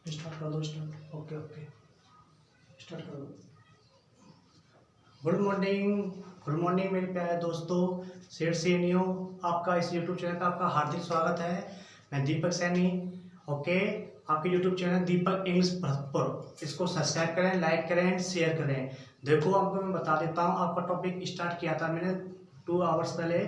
Start कर दो। Start. Okay okay, start कर दो। गुड मॉर्निंग, गुड मॉर्निंग मेरे प्यारे दोस्तों, शेर सैनियों। आपका इस यूट्यूब चैनल का आपका हार्दिक स्वागत है। मैं दीपक सैनी। ओके, आपके यूट्यूब चैनल दीपक इंग्लिश भरतपुर, इसको सब्सक्राइब करें, लाइक करें एंड शेयर करें। देखो आपको मैं बता देता हूँ, आपका टॉपिक स्टार्ट किया था मैंने 2 आवर्स पहले।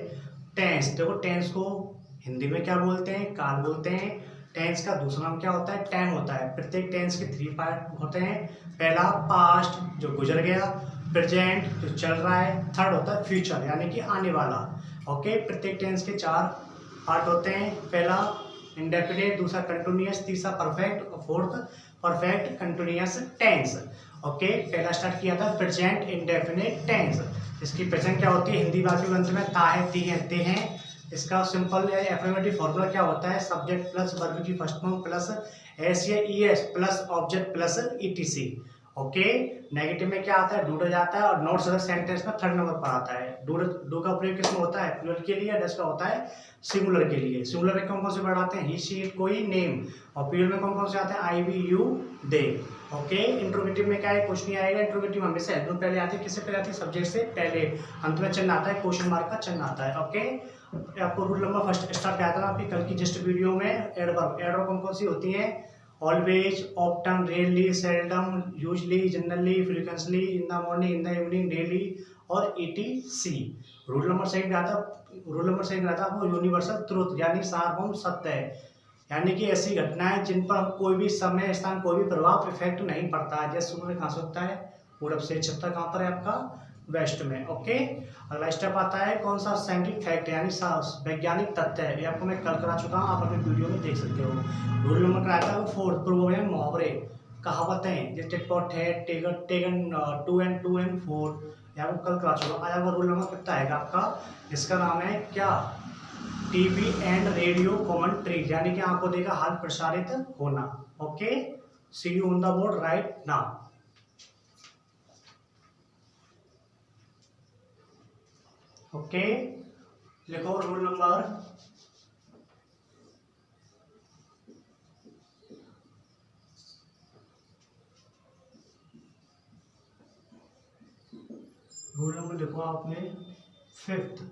टेंस। देखो टेंस को हिंदी में क्या बोलते हैं? काल बोलते हैं। टेंस का दूसरा नाम क्या होता है? टाइम होता है। प्रत्येक टेंस के 3 पार्ट होते हैं। पहला पास्ट, जो गुजर गया। प्रेजेंट, जो चल रहा है। थर्ड होता है फ्यूचर, यानी कि आने वाला। ओके, प्रत्येक टेंस के 4 पार्ट होते हैं। पहला इंडेफिनिट, दूसरा कंटिन्यूअस, तीसरा परफेक्ट और fourth perfect continuous tense. Okay, पहला स्टार्ट किया था प्रेजेंट इंडेफिनिट टेंस। इसकी प्रेजेंट क्या होती है? हिंदी वाक्य अंत में ता है, ती है, ते हैं। इसका सिंपल या एफर्मेटिव फॉर्मूला क्या होता है? सब्जेक्ट प्लस वर्ब की फर्स्ट फॉर्म प्लस एस या ES plus object plus ETC. Okay, negative में क्या आता है? डू जाता है और नॉट सदर सेंटेंस में थर्ड नंबर पर आता है। डू का प्रयोग किसमें होता है? प्लूरल के लिए। डस का होता है सिंगुलर के लिए। सिंगुलर में कौन कौन से वर्ड आते हैं? ही, शी, इट, कोई, नेम। और प्लूरल में कौन कौन से आते हैं? I, we, you, they. Okay, interrogative में क्या है? कुछ नहीं आएगा। इंट्रोगेटिव हमेशा एडवर्ब पहले आती है। किससे पहले आती है? सब्जेक्ट से पहले। अंत में चिन्ह आता है, क्वेश्चन मार्क का चिन्ह आता है। ओके, आपको रूल नंबर फर्स्ट स्टार्ट किया था आपकी कल की जस्ट वीडियो में। एडवर्ब। एडवर्ब कौन कौन सी होती हैं? Always, often, rarely, seldom, usually, generally, frequently, in the morning, in the evening, daily और ईटीसी। रूल नंबर सेकंड आता है वो यूनिवर्सल ट्रुथ, यानी सार्वभौम सत्य है। यानी कि ऐसी घटनाएं जिन पर कोई भी समय स्थान कोई भी प्रभाव इफेक्ट नहीं पड़ता है। जैसे सूर्य कहाँ से उगता है? पूरब से। छत्ता कहाँ पर है आपका? वेस्ट में। ओके, अगला स्टेप आता है कौन सा? साइंटिफिक फैक्ट, यानी वैज्ञानिक तथ्य है। ये आपको मैं कल करा चुका हूँ, आप अपने वीडियो में देख सकते हो। रूल नंबर क्या आता है? फोर्थ, पूर्व में मुहावरे, कहावतें, जैसे tit for tat, taken 2 and 2 and 4, यहाँ पर कल करा चुका। आज आपका रूल नंबर कितना आएगा आपका? इसका नाम है क्या? टीवी एंड रेडियो कमेंट्री, यानी कि आंखों देखा हाल प्रसारित होना। Okay, see you on the board right now. Okay, लिखो रूल नंबर। रूल नंबर लिखो आपने 5th।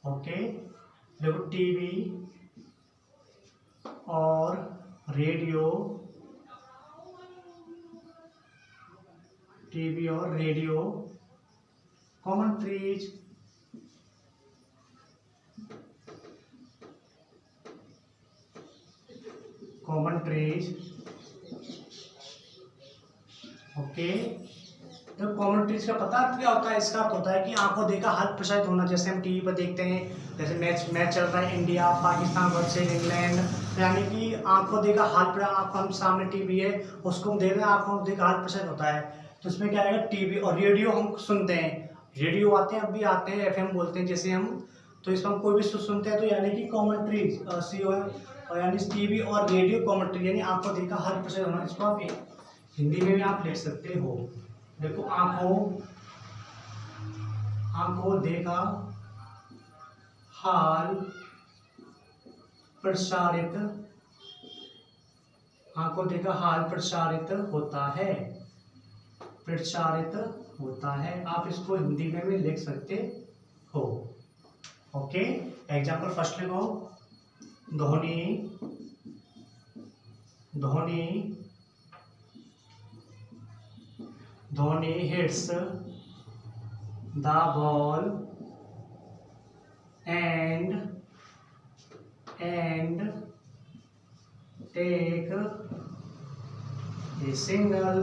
ओके, देखो टीवी और रेडियो कमेंट्रीज ओके, तो कमेंट्रीज का पता क्या होता है? इसका अर्थ होता है कि आंखों देखा हाल प्रसारित होना। जैसे हम टीवी पर देखते हैं, जैसे मैच चल रहा है इंडिया पाकिस्तान वर्सेस इंग्लैंड, यानी कि आंखों देखा हाल हम सामने टीवी है, उसको हम देख रहे हैं, आंखों देखा हाल प्रसारित होता है। तो इसमें क्या आएगा? टीवी। और रेडियो हम सुनते हैं, रेडियो आते हैं, अब भी आते हैं, एफएम बोलते हैं जैसे हम। तो इसमें हम कोई भी सुनते हैं, तो यानी कि कमेंट्रीज यानी टीवी और रेडियो कमेंट्री, यानी आंखों देखा हाल प्रसारित होना। इसको आप हिंदी में भी आप लिख सकते हो। देखो आंखों देखा हाल प्रसारित, आंखों देखा हाल प्रसारित होता है। आप इसको हिंदी में भी लिख सकते हो। ओके, एग्जाम्पल फर्स्ट लिखो। Dhoni hits the ball and take a single.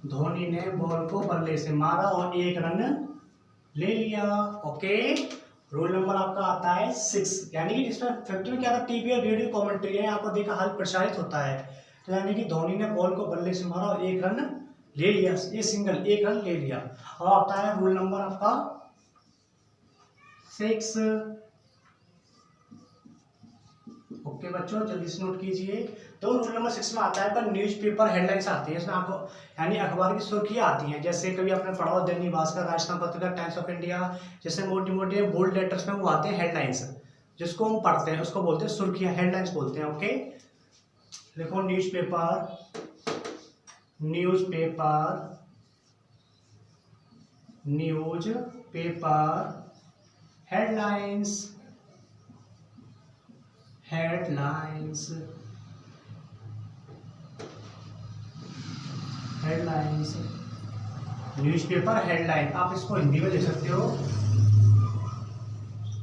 Dhoni ने बॉल को बल्ले से मारा और 1 रन ले लिया। ओके, रूल नंबर आपका आता है 6, यानी कि इसमें फैक्टर में क्या था? टीवी और रेडियो कमेंट्री है, आपको देखा हाल प्रसारित होता है। तो यानी कि धोनी ने बॉल को बल्ले से मारा और 1 रन ले लिया। ये सिंगल 1 रन ले लिया। और आता है रूल नंबर आपका 6। ओके बच्चों, जल्दी से नोट कीजिए। तो रूल नंबर 6 में आता है पर न्यूज़पेपर हेडलाइंस आती है इसमें आपको, यानी अखबार की सुर्खियां आती हैं। जैसे कभी आपने पढ़ा हो Dainik Bhaskar, Rajasthan Patrika, times of India, जैसे मोटी मोटी बोल्ड लेटर्स में वो आते हैं हेडलाइंस, जिसको हम पढ़ते हैं उसको बोलते हैं सुर्खियां, हेडलाइंस बोलते हैं। ओके, लिखो newspaper, newspaper, newspaper, headlines, headlines, headlines, newspaper headline. आप इसको हिंदी में लिख सकते हो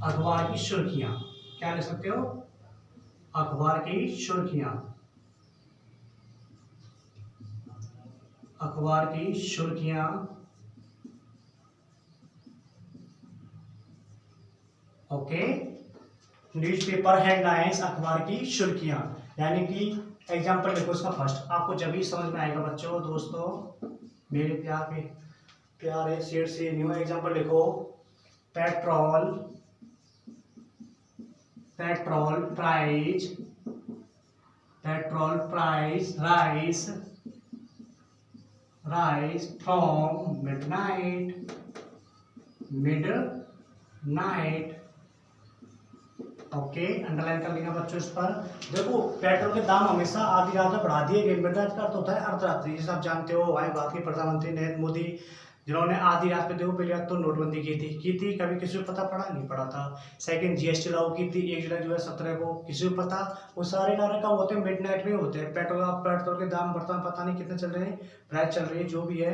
अखबार की सुर्खियां। क्या लिख सकते हो? अखबार की सुर्खियां, अखबार की सुर्खियां। ओके, न्यूज़पेपर हेडलाइंस, अखबार की सुर्खियां। यानी कि एग्जाम्पल देखो इसका फर्स्ट, आपको जब भी समझ में आएगा बच्चों, दोस्तों मेरे प्यारे शेर से न्यू। एग्जाम्पल लिखो, petrol, petrol price, petrol price rise, rise from midnight, midnight. Okay, underline कर लेना बच्चों इस पर। देखो पेट्रोल के दाम हमेशा आधी रात में बढ़ा दिए गए। मिडनाइट का अर्थ होता है अर्धरात्रि। जैसे आप जानते हो हमारे भारत के प्रधानमंत्री नरेंद्र मोदी, जिन्होंने आधी रात में देखो पहले तो नोटबंदी की थी, कभी किसी को पता पड़ा नहीं पड़ा था। सेकंड जीएसटी लागू की थी 1 जुलाई 2017 को, किसी को पता। वो सारे कारण कब होते हैं? मिडनाइट में होते हैं। पेट्रोल के दाम बर्तमान पता नहीं कितने चल रहे हैं, प्राइस चल रही है जो भी है।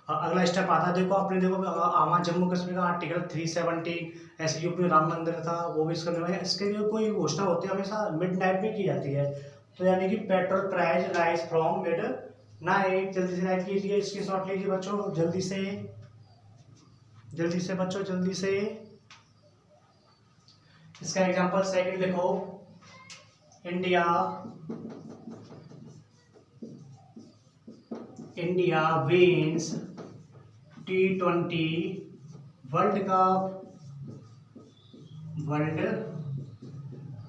अगला स्टेप आता है, देखो आपने देखो हमारा जम्मू कश्मीर का आर्टिकल 370, ऐसे यूपी में राम मंदिर था वो भी इसका निर्णय। इसके लिए कोई घोषणा होती है हमेशा मिडनाइट में की जाती है। तो यानी कि petrol price rise from midnight. जल्दी से राइट कीजिए, इसकी शॉर्ट लीजिए बच्चों, जल्दी से, जल्दी से बच्चों, जल्दी से। इसका एग्जांपल सेकंड देखो, India, India wins T20 world cup, world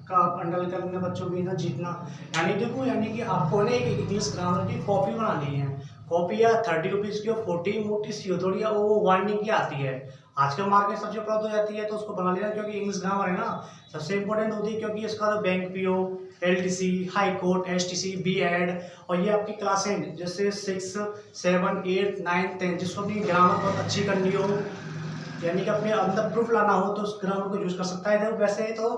cup. Underline कर लेना बच्चों भी ना, जीतना। यानी देखो, यानी कि आपको ना एक इंग्लिश ग्रामर की कॉपी बनानी है। कॉपी या 30 रुपीज़ की, 40 मोटी सी थोड़ी, वो वार्निंग की आती है। आजकल मार्केट सबसे उपलब्ध हो जाती है, तो उसको बना लेना, क्योंकि इंग्लिश ग्रामर है ना सबसे इंपॉर्टेंट होती है। क्योंकि इसका तो bank PO, LTC, high court, STC, B Ed, और ये आपकी क्लासें जैसे 6, 7, 8, 9, 10, जिसको अपनी ग्रामर बहुत अच्छी करनी हो, यानी कि अपने अंदर प्रूफ लाना हो, तो उस ग्रामर को यूज कर सकता है। वैसे तो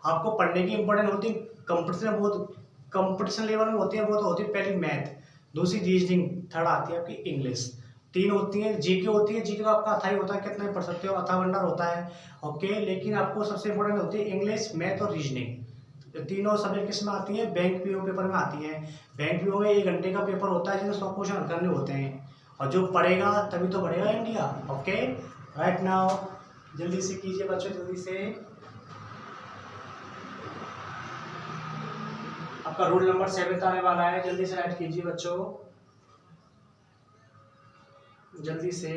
आपको पढ़ने की इंपॉर्टेंट होती है, कंपटीशन बहुत कंपटीशन लेवल में होती है। वो तो होती है पहली मैथ, दूसरी रीजनिंग, थर्ड आती है आपकी इंग्लिश, 3 होती है। जीके होती है, जीके का आपका अथाई होता है, कितना पढ़ सकते हो, अथा भंडार होता है। ओके, लेकिन आपको सबसे इंपॉर्टेंट होती है इंग्लिश, मैथ और रीजनिंग। तीनों सब्जेक्ट किस में आती है? बैंक पीओ पेपर में आती है। बैंक पीओ में 1 घंटे का पेपर होता है, जिसमें 100 क्वेश्चन हल करने होते हैं, और जो पढ़ेगा तभी तो बढ़ेगा इंडिया। ओके, राइट नाउ जल्दी से कीजिए बच्चों, जल्दी से। आपका रूल नंबर 7 आने वाला है, जल्दी से राइट कीजिए बच्चों, जल्दी से।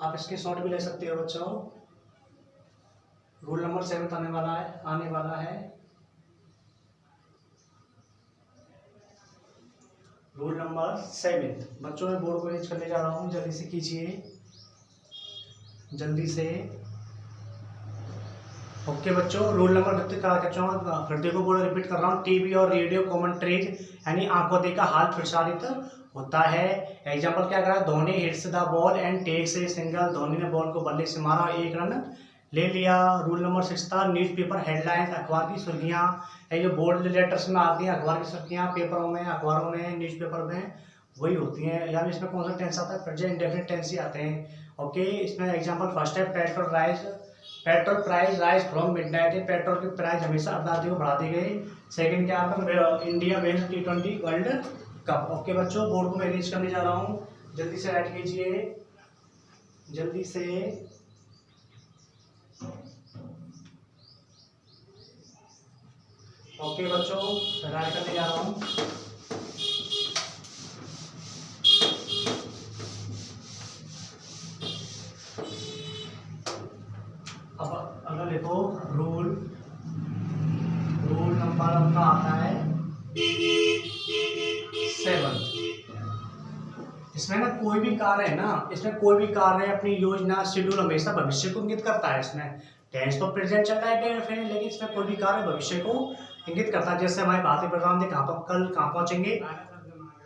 आप इसके शॉर्ट भी ले सकते हो बच्चों। रूल नंबर 7 आने वाला है, आने वाला है। रूल नंबर 7 बच्चों, मैं बोर्ड को रीच करने जा रहा हूँ, जल्दी से कीजिए, जल्दी से। ओके बच्चों, रूल नंबर 32 करा के फिर देखो बोर्ड रिपीट कर रहा हूँ। टीवी और रेडियो कमेंट्रीज यानी आंखों देखा हाल प्रसारित होता है। एग्जाम्पल क्या करा? Dhoni hits the ball and takes a single. Dhoni ने बॉल को बल्ले से मारा, 1 रन ले लिया। रूल नंबर 6 था, न्यूज़पेपर हेडलाइंस, अखबार की सुर्खियाँ। ये जो बोल्ड लेटर्स में आती हैं अखबार की सुर्खियाँ, पेपरों में, अखबारों में, न्यूज़पेपर में वही होती हैं। या इसमें कौन सा टेंस आता है? प्रेजेंट इंडेफिनिट टेंस ही आते हैं। ओके, इसमें एग्जाम्पल फर्स्ट है, petrol price rise from midnight. Petrol की प्राइस हमेशा अर्धरात्रि को बढ़ा दी गई। सेकंड क्या आपका? India wins T20 world cup. Okay बच्चों, बोर्ड को मैं रीच करने जा रहा हूँ, जल्दी से राइट कीजिए, जल्दी से। ओके बच्चों, राइट करने जा रहा हूँ। अब अगर देखो रूल नंबर अपना आता है 7। इसमें ना कोई भी कार्य है ना, इसमें कोई भी कार्य अपनी योजना शेड्यूल हमेशा भविष्य को इंगित करता है। इसमें टेंस तो प्रेजेंट चल रहा है, लेकिन इसमें कोई भी कार्य भविष्य को इंगित करता है। जैसे हमारी भारतीय प्रोग्राम ने कल कहाँ पहुँचेंगे,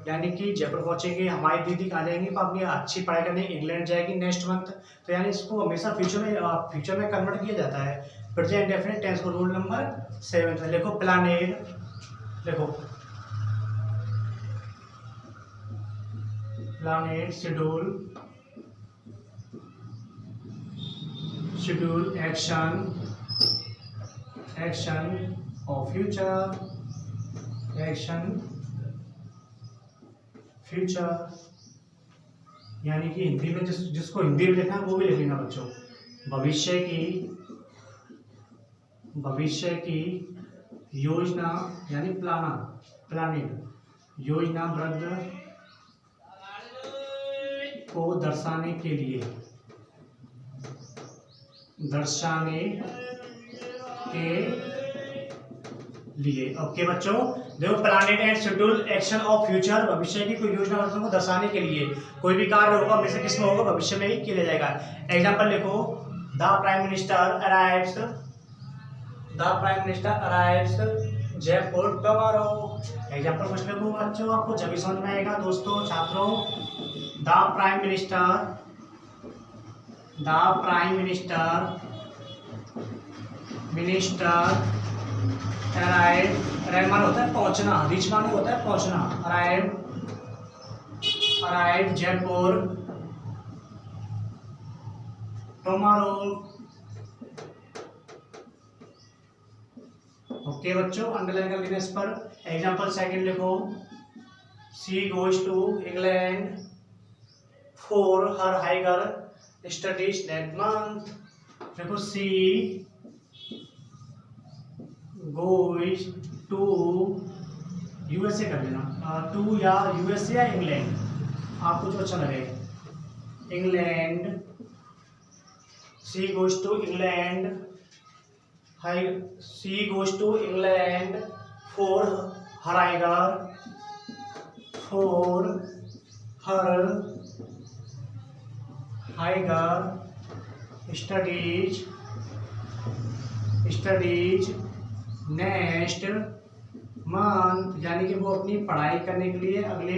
यानी कि जयपुर पहुँचेंगे। हमारी दीदी कहाँ जाएंगी, तो अपनी अच्छी पढ़ाई करने इंग्लैंड जाएगी नेक्स्ट मंथ। तो यानी इसको हमेशा फ्यूचर में कन्वर्ट किया जाता है प्रेजेंट डेफिनेट टेंस को। रूल नंबर 7 में देखो प्लानेड, देखो प्लानेड शेड्यूल एक्शन और फ्यूचर, यानी कि हिंदी में जिसको हिंदी में लिखना है वो भी लिख लेना बच्चों। भविष्य की योजना यानी प्लानिंग, योजनाबद्ध को दर्शाने के लिए ओके बच्चों। देखो planned and schedule action of future, भविष्य की कोई योजना को दर्शाने के लिए कोई भी कार्य होगा हमेशा किस में होगा, भविष्य में ही किया जाएगा। एग्जांपल लिखो, the prime minister arrives Jaipur tomorrow. Example कुछ लिखो बच्चों, आपको जब भी समझ में आएगा दोस्तों छात्रों। द प्राइम मिनिस्टर अराइव माने होता है पहुंचना, रीच माने होता है पहुंचना। Arrive Jaipur tomorrow. ओके बच्चों, अंडरलाइन कर लेना इस पर। एग्जांपल सेकंड लिखो, she goes to England for her higher studies next month. देखो शी गोज टू यूएसए कर लेना, टू या यूएसए या इंग्लैंड, आपको जो अच्छा लगे। England, she goes to England for her higher studies next month, यानी कि वो अपनी पढ़ाई करने के लिए अगले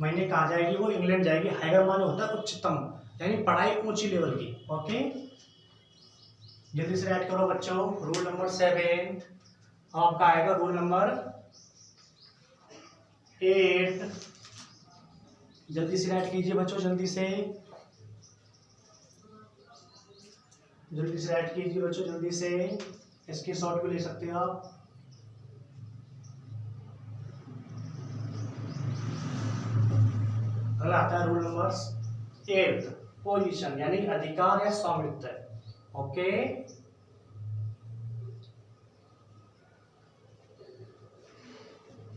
महीने कहाँ जाएगी, वो इंग्लैंड जाएगी। हाइगर माने होता है उच्चतम, यानी पढ़ाई ऊंची लेवल की। ओके, जल्दी से राइट करो बच्चों। रूल नंबर 7 आपका आएगा, रूल नंबर 8। जल्दी से राइट कीजिए बच्चों, जल्दी से राइट कीजिए बच्चों, जल्दी से। इसके शॉर्ट भी ले सकते हो आप। अगला आता है रूल नंबर 8 पोजीशन, यानी अधिकार या स्वामित्व। ओके,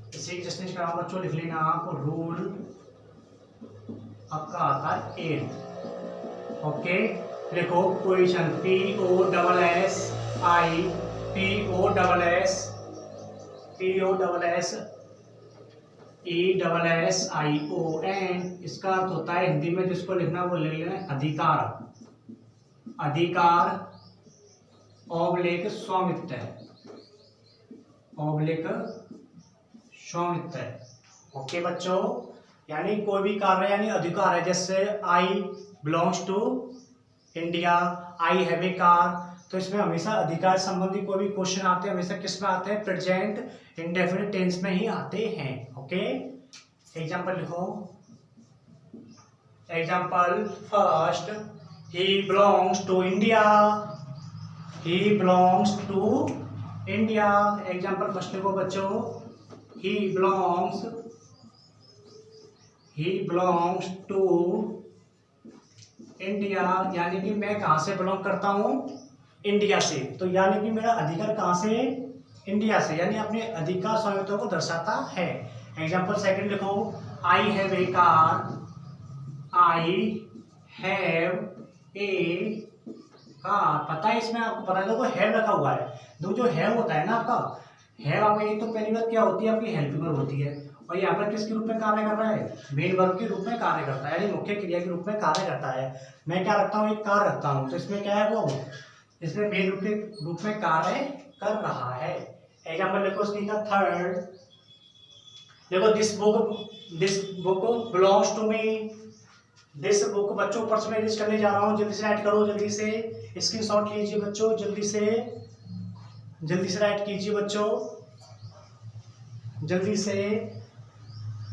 इसी की जस्टिस का बच्चों लिख लेना आप। रूल आपका आता है 8। ओके, लिखो पोजीशन, POSSION। इसका अर्थ होता है हिंदी में, जिसको लिखना वो लिख लेना अधिकार ऑब्लिक स्वामित्व। ओके बच्चों, यानी कोई भी कार्य यानी अधिकार है। जैसे I belongs to India, I have a car. तो इसमें हमेशा अधिकार संबंधी कोई भी क्वेश्चन आते हैं हमेशा किस में आते हैं, प्रेजेंट इंडेफिनिट टेंस में ही आते हैं। ओके, एग्जांपल लिखो। Example first, he belongs to India. Example first लिखो बच्चों, ही बिलोंग्स टू इंडिया, यानी कि मैं कहाँ से बिलोंग करता हूँ, इंडिया से। तो यानी कि मेरा अधिकार कहाँ से, इंडिया से, यानी अपने अधिकार स्वामित्व को दर्शाता है। एग्जांपल सेकंड लिखो, आई हैव ए कार। पता है इसमें आपको पता है, देखो हैव रखा हुआ है। देखो जो हैव होता है ना आपका, हैव आपका एक तो पहली बात क्या होती है, आपकी हेल्पिंग वर्ब होती है। और यहाँ पर किसके रूप में कार्य कर रहा है, मेन वर्ब के रूप में कार्य करता है, यानी मुख्य क्रिया के रूप में कार्य करता है। मैं क्या रखता हूँ, एक कार रखता हूँ, तो इसमें क्या है, वो इसमें मेन रूप में कार्य कर रहा है। एग्जाम्पल देखो उसकी का थर्ड, देखो this book belongs to me. This book बच्चों ऊपर से मैं रीड करने जा रहा हूँ, जल्दी से राइट करो, जल्दी से स्क्रीनशॉट लीजिए बच्चों, जल्दी से राइट कीजिए बच्चों, जल्दी से।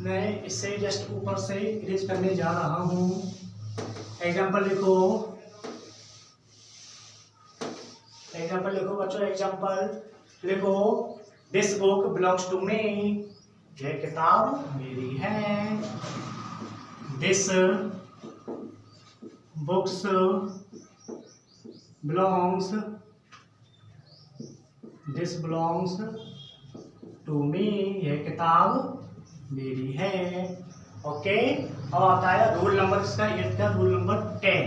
मैं इससे जस्ट ऊपर से रीड करने जा रहा हूँ। एग्जाम्पल लिखो बच्चों, एग्जाम्पल लिखो, this book belongs to me, यह किताब मेरी है। This books belongs to me, यह किताब मेरी है। ओके, अब आता है रूल नंबर इसका 8 का, rule number 10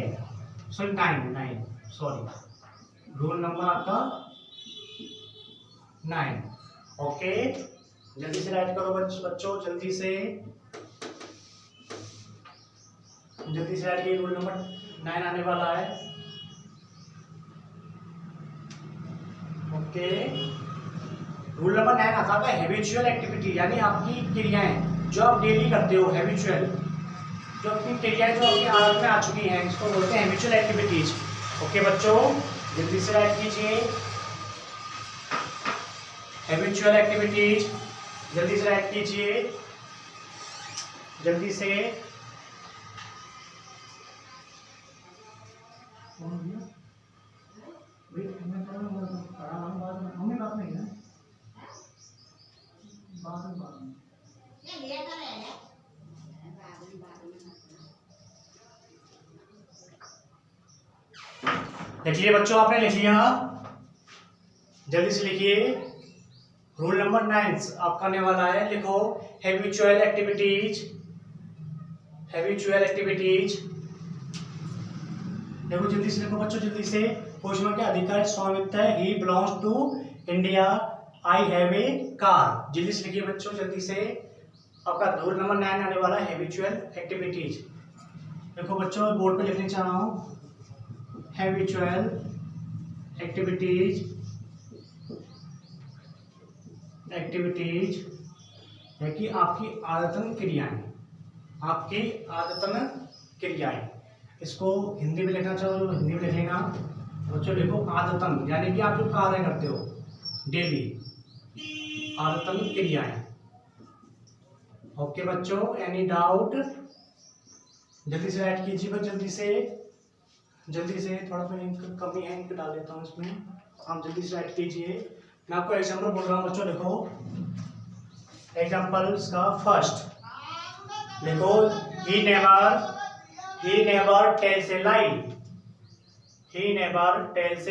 sorry 9 sorry, rule number आपका 9। ओके, जल्दी से राइट करो बच्चों, जल्दी से राइट कीजिए। रूल नंबर 9 आने वाला है। ओके, रूल नंबर 9 आता है हैबिचुअल एक्टिविटी, यानी आपकी क्रियाएं जो आप डेली करते हो, हैबिचुअल, जो अपनी क्रियाएं जो आपकी आदत में आ चुकी हैं, इसको बोलते हैं हैबिचुअल एक्टिविटीज। ओके बच्चों, जल्दी से राइट कीजिए, हैबिचुअल एक्टिविटीज, जल्दी से राइट कीजिए, जल्दी से। लिखिए बच्चों, आपने लिख लिया, जल्दी से लिखिए। रूल नंबर 9 आपका आने वाला है, लिखो हैबिचुअल एक्टिविटीज। देखो जल्दी से लिखो बच्चों, जल्दी से। क्वेश्चन के अधिकार स्वामित्व है, he belongs to India, I have a car. जल्दी से लिखिए बच्चों, जल्दी से। आपका रूल नंबर 9 आने वाला है हैबिचुअल एक्टिविटीज। देखो बच्चों, बोर्ड पे लिखने चाह रहा हूँ, हैबिचुअल एक्टिविटीज है कि आपकी आदतन क्रियाएं, इसको हिंदी में लिखना चाहो तो हिंदी में लिख लेना बच्चों। देखो आदतन यानी कि आप जो कार्य करते हो डेली, आदतन क्रियाएं। ओके बच्चों, एनी डाउट? जल्दी से ऐड कीजिए, जल्दी से। थोड़ा सा इंक कमी है, इंक डाल देता हूँ इसमें, आप जल्दी से ऐड कीजिए। मैं आपको एग्जाम्पल बोल रहा हूँ बच्चों, देखो एग्जाम्पल्स का फर्स्ट देखो, he never tells a lie, he never tells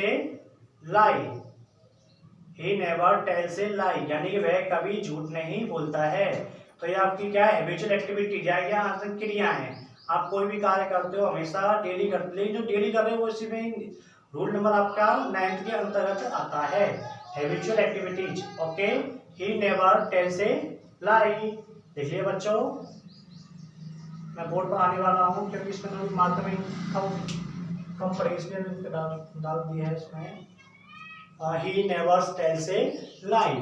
a lie, यानी कि वह कभी झूठ नहीं बोलता है। तो ये आपकी क्या है, हैबिचुअल एक्टिविटी, क्या आदत क्रिया है। आप कोई भी कार्य करते हो हमेशा डेली करते, लेकिन जो डेली कर रहे हो उसी में रूल नंबर आपका 9 के अंतर्गत आता है, habitual activities. Okay, he never tells a lie. देखिए बच्चों, मैं बोर्ड पर आने वाला हूँ क्योंकि इसमें थोड़ी मात्रा में कम पड़ेगी, इसलिए मैंने डाल दिया है इसमें। He never tells a lie.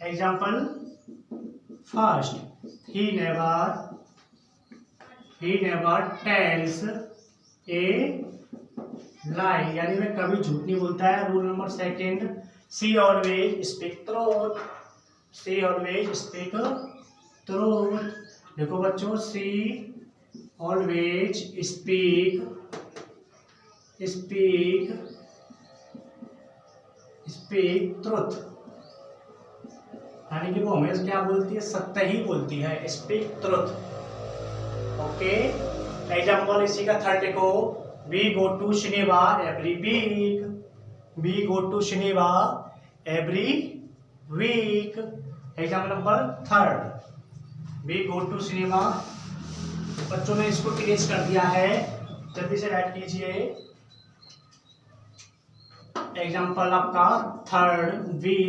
Example first, he never tells a lie, यानी मैं कभी झूठ नहीं बोलता है। Rule number 2, she always speak truth. देखो बच्चों, शी ऑलवेज स्पीक ट्रुथ, यानी कि वो हमेशा क्या बोलती है, सत्य ही बोलती है, स्पीक ट्रुथ। ओके, एग्जाम्पल इसी का थर्ड देखो, we go to cinema every week. Example number 3, we go to cinema. बच्चों ने इसको क्लियर कर दिया है, जल्दी से राइट कीजिए। एग्जाम्पल आपका 3, we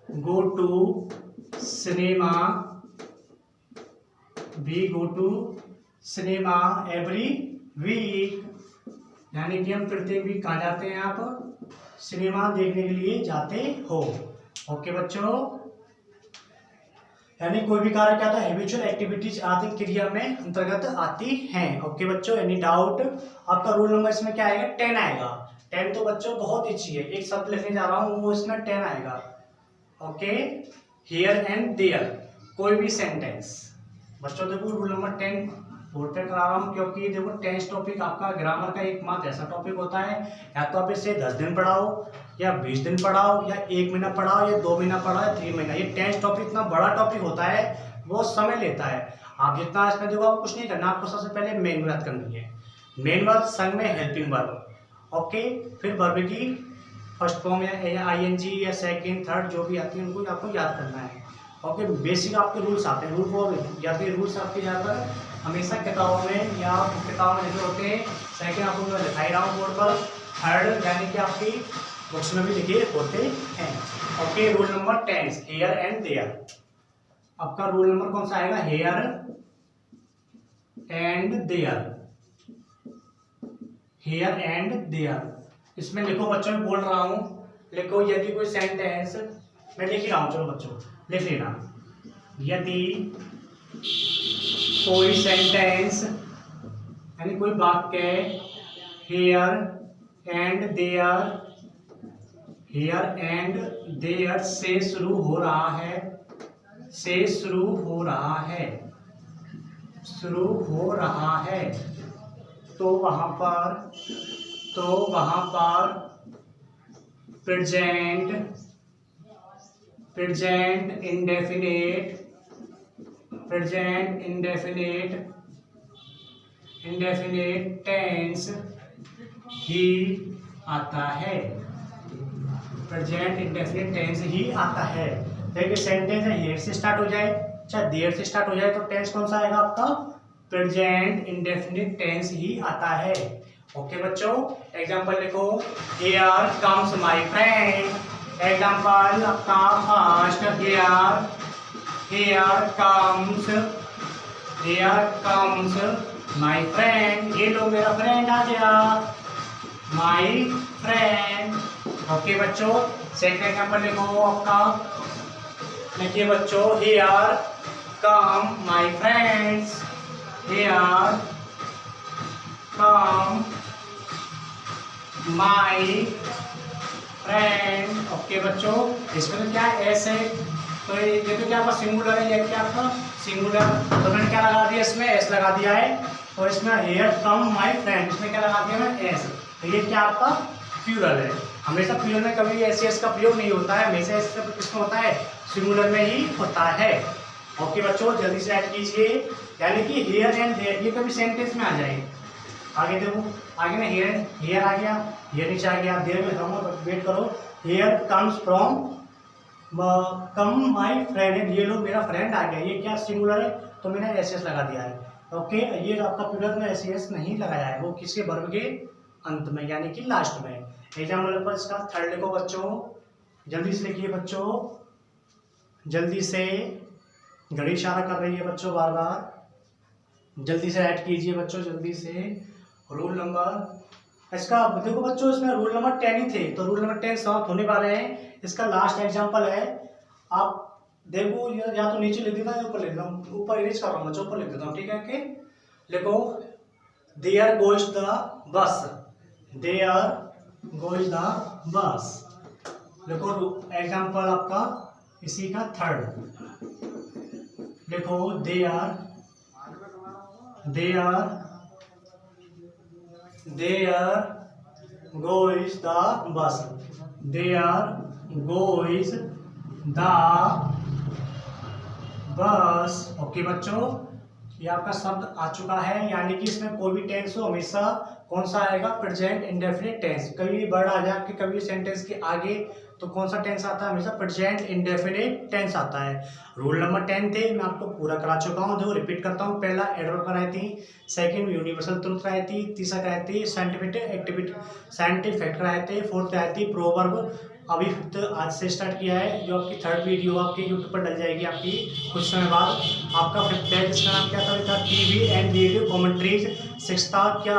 go to cinema every week, यानी कि हम प्रत्येक वीक कहाँ जाते हैं, आप सिनेमा देखने के लिए जाते हो। ओके बच्चों, यानी कोई भी कार्य क्या था, हैबिचुअल एक्टिविटीज आदि क्रिया में अंतर्गत आती हैं। ओके बच्चों, एनी डाउट? आपका रूल नंबर इसमें क्या आएगा, 10 आएगा। 10 तो बच्चों बहुत अच्छी है, एक शब्द लिखने जा रहा हूँ वो इसमें 10 आएगा। ओके, हियर एंड देयर, कोई भी सेंटेंस। बच्चों देखो रूल नंबर 10 बोर्ड पे करा रहा हूँ, क्योंकि देखो टेंस टॉपिक आपका ग्रामर का एकमात्र ऐसा टॉपिक होता है, या तो आप इसे 10 दिन पढ़ाओ, या 20 दिन पढ़ाओ, या 1 महीना पढ़ाओ, या 2 महीना पढ़ाओ, या 3 महीना। ये टेंस टॉपिक इतना बड़ा टॉपिक होता है, वो समय लेता है। आप जितना इसमें देखो, आपको कुछ नहीं करना, आपको सबसे पहले मेन वर्ब करनी है। मेन वर्ब संग में हेल्पिंग वर्ब। ओके, फिर वर्ब की फर्स्ट फॉर्म या आईएनजी या सेकंड थर्ड जो भी आती है उनको आपको याद करना है। ओके, बेसिक आपके रूल्स आते हैं, रूल को या फिर रूल्स आपके ज़्यादातर हमेशा किताबों में या किताबों में लिखे होते हैं। सेकंड आपको मैं दिखाई रहा हूँ बोर्ड पर, थर्ड यानी कि आपकी बुक्स में भी लिखे होते हैं। Okay, rule number 10 here and there. आपका रूल नंबर कौन सा आएगा, here and there. Here and there इसमें लिखो बच्चों, मैं बोल रहा हूँ, लिखो यदि कोई सेंटेंस, मैं लिख ही रहा हूँ, चलो बच्चों लिख लेना। यदि कोई सेंटेंस यानी कोई वाक्य हियर एंड देयर से शुरू हो रहा है, तो वहां पर प्रेजेंट इंडेफिनिट टेंस ही आता है। प्रेजेंट इंडेफिनिट टेंस ही आता है। देखिए सेंटेंस है हियर से स्टार्ट हो जाए चाहे देयर से स्टार्ट हो जाए, तो टेंस कौन सा आएगा आपका, प्रेजेंट इंडेफिनिट टेंस ही आता है। ओके बच्चों, एग्जांपल लिखो, here comes my friend. Example आपका first, here comes my friend. ये लो मेरा फ्रेंड आ गया, माय फ्रेंड। ओके बच्चों, सेकंड एग्जांपल लिखो आपका, लिखिए बच्चों, here come my friends. Here come my friend. Okay बच्चों, इसमें तो क्या है, एस है, तो ये तो क्या आपका सिंगुलर है, ये क्या आपका सिंगुलर, तो मैंने क्या लगा दिया इसमें, एस लगा दिया है। और इसमें हियर कम माय फ्रेंड, इसमें क्या लगा दिया मैं, एस। तो ये क्या आपका प्लूरल है। हमेशा प्लूरल में कभी एस का प्रयोग नहीं होता है, हमेशा एस किसमें होता है, सिंगुलर में ही होता है। ओके बच्चों, जल्दी से ऐड कीजिए, यानी कि हियर एंड देयर ये कभी सेंटेंस में आ जाए। आगे देखो, आगे ना हियर आ गया, हियर नीचे आ गया, देयर में हम वेट करो, here comes from come my friend, ये लो मेरा फ्रेंड आ गया, ये क्या सिंगुलर है, तो मैंने एस लगा दिया है। ओके, ये आपका प्लूरल में एस नहीं लगाया है, वो किसके वर्ब के अंत में यानी कि लास्ट में। एग्जाम्पल पर इसका थर्ड लिखो बच्चों, जल्दी से लिखिए बच्चों, जल्दी से, घड़ी इशारा कर रही है बच्चों बार बार, जल्दी से ऐड कीजिए बच्चों, जल्दी से। रूल नंबर इसका देखो बच्चों, इसमें रूल नंबर 10 ही थे, तो रूल नंबर 10 समाप्त होने वाले हैं। इसका लास्ट एग्जांपल है, आप देखो या तो नीचे लिख देता हूँ या ऊपर लिख देता हूँ, ऊपर इरेज कर रहा हूँ बच्चों, ऊपर लिख देता हूँ, ठीक है कि लिखो, there goes the bus, there goes the bus. देखो एग्जांपल आपका इसी का थर्ड, देखो there goes the bus, there goes the bus. Okay बच्चों, ये आपका शब्द आ चुका है, यानी कि इसमें कोई भी टेंस हो हमेशा कौन सा आएगा, प्रेजेंट इंडेफिनिट टेंस। कभी भी वर्ड आ जाए आपके कभी सेंटेंस के आगे, तो कौन सा टेंस आता है, हमेशा प्रेजेंट इंडेफिनिट टेंस आता है। रूल नंबर 10 थे, मैं आपको पूरा करा चुका हूँ, देखो रिपीट करता हूँ। पहला एडवर्ब कराई थी, सेकंड यूनिवर्सल ट्रुथ कराई थी, तीसरा कराई थी साइंटिफिक फैक्ट कराए थे, फोर्थ कराई थी प्रोवर्ब। अभी फिफ्थ आज से स्टार्ट किया है, जो आपकी थर्ड वीडियो आपकी यूट्यूब पर डल जाएगी आपकी कुछ समय बाद। आपका फिफ्थ है जिसका नाम क्या था, TV and radio commentaries. Six था क्या,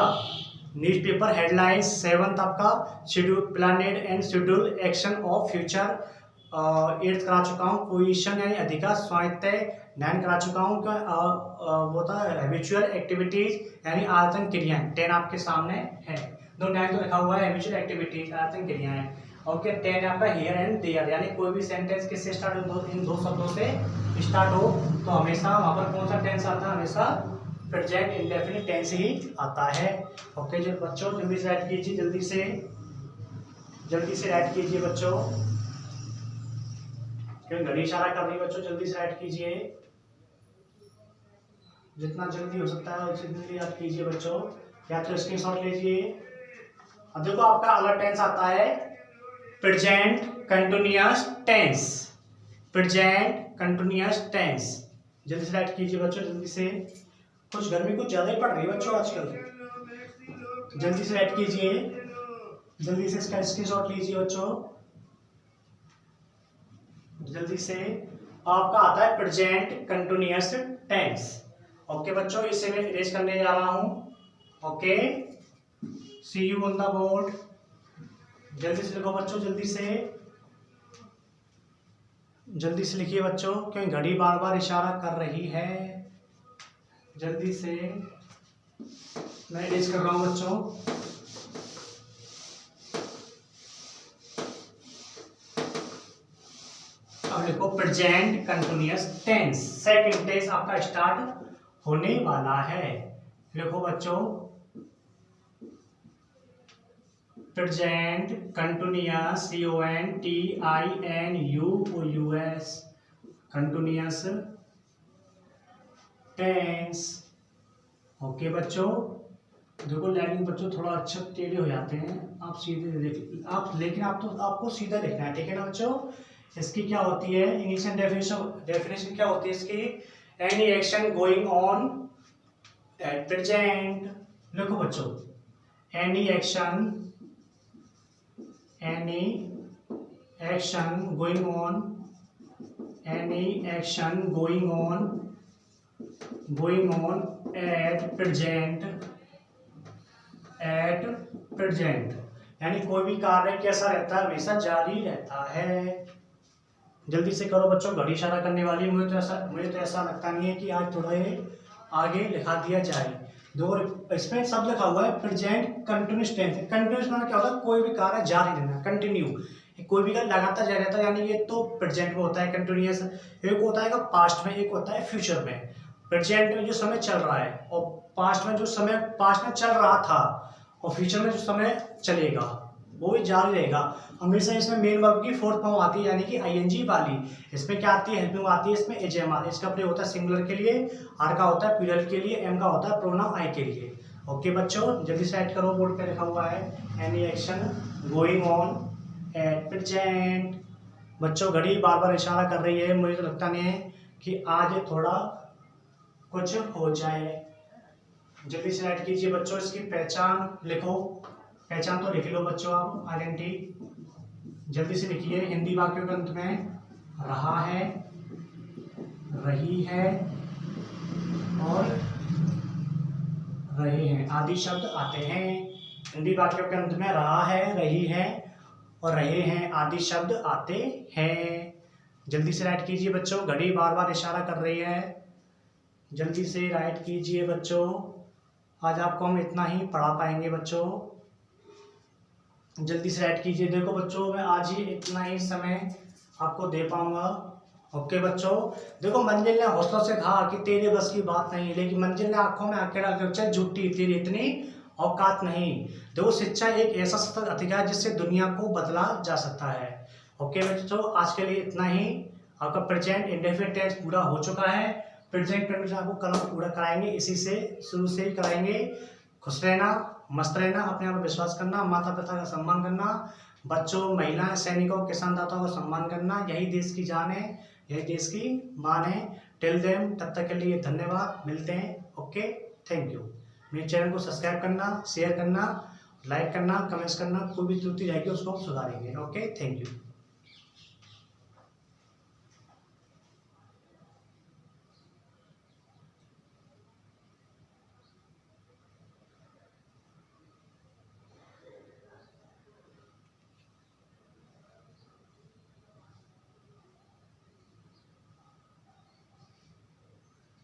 न्यूज़पेपर हेडलाइंस। सेवंथ आपका schedule, planning and schedule action of future 8th करा चुका हूँ। पोजीशन यानी अधिकार स्वायत्त 9 करा चुका हूँ। वो था हैबिचुअल एक्टिविटीज यानी आयतन क्रियाएं 10 आपके सामने है। 9 तो लिखा हुआ है हैबिचुअल एक्टिविटीज आयतन क्रियाएं। ओके 10 आपका हियर एंड देयर यानी कोई भी सेंटेंस किससे स्टार्ट हो, इन दो शब्दों से स्टार्ट हो तो हमेशा वहाँ पर कौन सा टेंस आता है, हमेशा प्रेजेंट इंडेफिनिट टेंस ही आता है। ओके जो बच्चों जल्दी से राइट कीजिए, जल्दी से राइट कीजिए बच्चों, क्योंकि घड़ी इशारा कर रही है बच्चों, जल्दी से राइट कीजिए, जितना जल्दी हो सकता है उतनी जल्दी आप कीजिए बच्चों, या तो स्क्रीनशॉट लीजिए। अब देखो आपका अगला टेंस आता है present continuous tense, present continuous tense. जल्दी से राइट कीजिए बच्चों, जल्दी से, कुछ गर्मी कुछ ज्यादा ही पड़ रही है बच्चों आजकल। जल्दी से राइट कीजिए, जल्दी से इसका स्क्रीनशॉट लीजिए बच्चों, जल्दी से। आपका आता है प्रेजेंट कंटिन्यूअस टेंस। ओके बच्चों इसे मैं इरेज करने जा रहा हूं। Okay see you on the board. जल्दी से लिखो बच्चों, जल्दी से लिखिए बच्चों, क्योंकि घड़ी बार बार इशारा कर रही है। जल्दी से मैं इरेज कर रहा हूं बच्चों। अब लिखो present continuous tense, second tense आपका स्टार्ट होने वाला है। लिखो बच्चों present continuous CONTINUOUS continuous tense. Okay बच्चों देखो लाइनिंग बच्चों थोड़ा अच्छा टेढ़े हो जाते हैं, आप सीधे देख आप, लेकिन आपको सीधा लिखना है, ठीक है ना बच्चों। इसकी क्या होती है इनिशियल डेफिनेशन क्या होती है इसकी, any action going on at present. लिखो बच्चों any action going on at present यानी कोई भी कार्य कैसा रहता है, हमेशा जारी रहता है। जल्दी से करो बच्चों, घड़ी इशारा करने वाली, मुझे तो ऐसा लगता नहीं है कि आज थोड़ा आगे लिखा दिया जाए। दो इसमें सब लिखा हुआ है प्रेजेंट कंटिन्यूअस टेंस। कंटिन्यूअस माने क्या होता है, कोई भी कार्य जारी रहना, कंटिन्यू, कोई भी कार्य लगातार जारी रहता है, यानी ये तो प्रेजेंट में होता है कंटिन्यूअस। एक होता है पास्ट में, एक होता है फ्यूचर में। प्रेजेंट में जो समय चल रहा है और पास्ट में जो समय पास्ट में चल रहा था और फ्यूचर में जो समय चलेगा वो भी जारी रहेगा। हमेशा इसमें मेन वर्ब की फोर्थ फॉर्म आती है यानी कि ING वाली। इसमें क्या आती है, हेल्पिंग आती है इसमें HMR। इसका प्रयोग होता है सिंगुलर के लिए, R का होता है प्लूरल के लिए, M का होता है प्रोनाउन I के लिए। ओके बच्चों जल्दी से राइट करो, बोर्ड पे लिखा हुआ है any action going on at present. बच्चों घड़ी बार बार इशारा कर रही है, मुझे तो लगता नहीं है कि आज थोड़ा कुछ हो जाए। जल्दी से राइट कीजिए बच्चों, इसकी पहचान लिखो, पहचान तो लिख लो बच्चों आप, आइडेंटिटी। जल्दी से लिखिए, हिंदी वाक्यों के अंत में रहा है, रही है और रहे हैं आदि शब्द आते हैं। हिंदी वाक्यों के अंत में रहा है, रही है और रहे हैं आदि शब्द आते हैं। जल्दी से राइट कीजिए बच्चों, घड़ी बार बार इशारा कर रही है। जल्दी से राइट कीजिए बच्चों, आज आपको हम इतना ही पढ़ा पाएंगे बच्चों। जल्दी से राइट कीजिए। देखो बच्चों मैं आज ही इतना ही समय आपको दे पाऊंगा। ओके बच्चों देखो, मंजिल ने हौसलों से कहा कि तेरे बस की बात नहीं, लेकिन मंजिल ने आंखों में आंखें डाल कर झूठी, तेरी इतनी औकात नहीं। देखो शिक्षा एक ऐसा सतत अधिकार है जिससे दुनिया को बदला जा सकता है। ओके बच्चों आज के लिए इतना ही। आपका प्रेजेंट इंडेफिनिट टेंस पूरा हो चुका है। प्रेजेंट कंडीशन आपको कल पूरा कराएंगे, इसी से शुरू से ही कराएंगे। खुश रहना, मस्त रहना, अपने आप पर विश्वास करना, माता पिता का सम्मान करना, बच्चों महिलाएं सैनिकों किसान दाताओं का सम्मान करना, यही देश की जान है, यही देश की मान है। टिल देन तब तक के लिए धन्यवाद, मिलते हैं। Okay thank you. मेरे चैनल को सब्सक्राइब करना, शेयर करना, लाइक करना, कमेंट्स करना, कोई भी त्रुटि रहेगी उसको हम सुधारेंगे। Okay thank you.